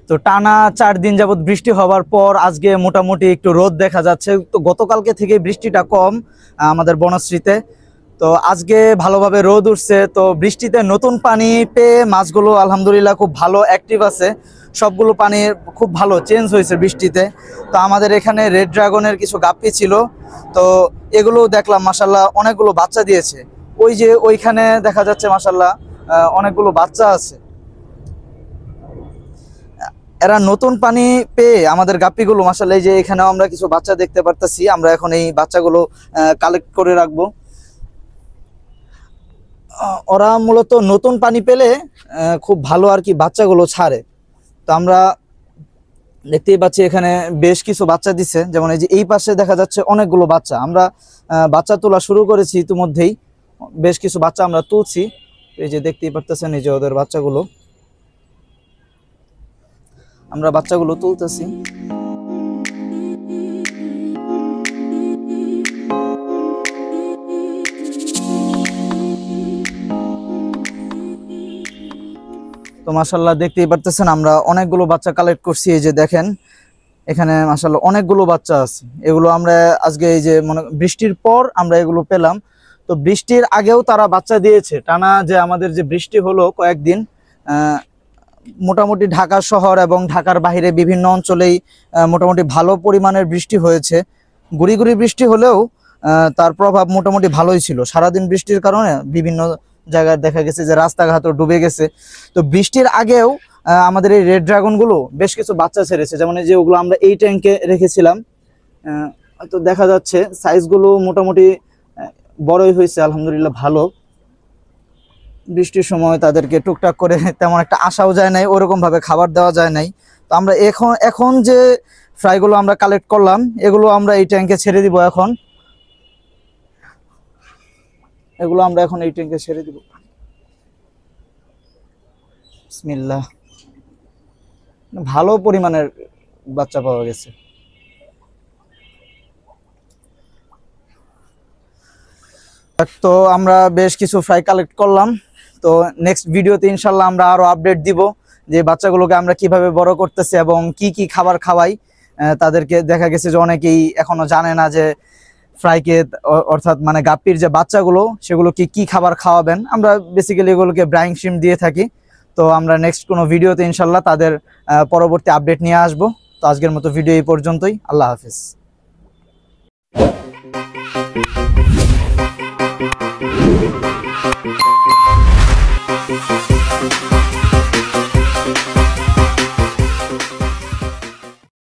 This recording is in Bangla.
তো টানা 4 দিন যাবত বৃষ্টি হওয়ার পর আজকে মোটামুটি একটু রোদ দেখা যাচ্ছে। তো গতকালকে থেকে বৃষ্টিটা কম আমাদের বনশ্রীতে। তো আজকে ভালোভাবে রোদ উঠছে। তো বৃষ্টিতে নতুন পানি পেয়ে মাছগুলো আলহামদুলিল্লাহ খুব ভালো অ্যাক্টিভ আছে। সবগুলো পানি খুব ভালো চেঞ্জ হয়েছে বৃষ্টিতে। তো আমাদের এখানে রেড ড্রাগনের কিছু গাপ্পি ছিল, তো এগুলো দেখলাম মাশাল্লাহ অনেকগুলো বাচ্চা দিয়েছে। ওই যে ওইখানে দেখা যাচ্ছে মাশাল্লাহ অনেকগুলো বাচ্চা আছে। এরা নতুন পানি পেয়ে আমাদের গাপ্পিগুলো মাশাল্লাহ, এই যে এখানেও আমরা কিছু বাচ্চা দেখতে পারতেছি। আমরা এখন এই বাচ্চাগুলো কালেক্ট করে রাখবো। ওরা মূলত নতুন পানি পেলে খুব ভালো আর কি বাচ্চাগুলো ছাড়ে। তো আমরা দেখতেই পাচ্ছি এখানে বেশ কিছু বাচ্চা দিছে, যেমন এই যে এই পাশে দেখা যাচ্ছে অনেকগুলো বাচ্চা। আমরা বাচ্চা তোলা শুরু করেছি ইতিমধ্যেই, বেশ কিছু বাচ্চা আমরা তুলছি। এই যে দেখতেই পারতেছেন এই যে ওদের বাচ্চাগুলো, আমরা বাচ্চাগুলো তুলতেছি। তো মাশাআল্লাহ দেখতেই পারতেছেন আমরা অনেকগুলো বাচ্চা কালেক্ট করছি। এই যে দেখেন এখানে মাশাআল্লাহ অনেকগুলো বাচ্চা আছে। এগুলো আমরা আজকে এই যে বৃষ্টির পর আমরা এগুলো পেলাম। তো বৃষ্টির আগেও তারা বাচ্চা দিয়েছে। টানা যে আমাদের যে বৃষ্টি হলো কয়েকদিন, মোটামুটি ঢাকা শহর এবং ঢাকার বাইরে বিভিন্ন অঞ্চলেই মোটামুটি ভালো পরিমাণের বৃষ্টি হয়েছে। গুড়ি গুড়ি বৃষ্টি হলেও তার প্রভাব মোটামুটি ভালোই ছিল। সারাদিন বৃষ্টির কারণে বিভিন্ন জায়গায় দেখা গেছে যে রাস্তাঘাটও ডুবে গেছে। তো বৃষ্টির আগেও আমাদের এই রেড ড্রাগনগুলো বেশ কিছু বাচ্চা ছেড়েছে, যেমন এই যে ওগুলো আমরা এই ট্যাঙ্কে রেখেছিলাম। তো দেখা যাচ্ছে সাইজগুলো মোটামুটি বড়ই হয়েছে আলহামদুলিল্লাহ ভালো। বৃষ্টির সময় তাদেরকে টুকটাক করে তেমন একটা আসাও যায় নাই, ওরকম ভাবে খাবার দেওয়া যায় নাই। তো আমরা এখন যে ফ্রাইগুলো আমরা কালেক্ট করলাম এগুলো আমরা এই ট্যাঙ্কে ছেড়ে দিব। এগুলো আমরা এখন এই ট্যাঙ্কে ছেড়ে দিব। বিসমিল্লাহ, ভালো পরিমাণের বাচ্চা পাওয়া গেছে। তো আমরা বেশ কিছু ফ্রাই কালেক্ট করলাম। তো নেক্সট ভিডিওতে ইনশাল্লাহ আমরা আরো আপডেট দিব যে বাচ্চাগুলোকে আমরা কিভাবে বড় করতেছি এবং কি কি খাবার খাওয়াই। তাদেরকে দেখা গেছে যে অনেকেই এখনো জানে না যে ফ্রাইকে অর্থাৎ মানে গাপ্পির যে বাচ্চাগুলো সেগুলোকে কি খাবার খাওয়াবেন। আমরা বেসিক্যালি এগুলোকে ব্রাইং শিম দিয়ে থাকি। তো আমরা নেক্সট কোনো ভিডিওতে ইনশাল্লাহ তাদের পরবর্তী আপডেট নিয়ে আসবো। তো আজকের মতো ভিডিও এই পর্যন্তই। আল্লাহ হাফিজ।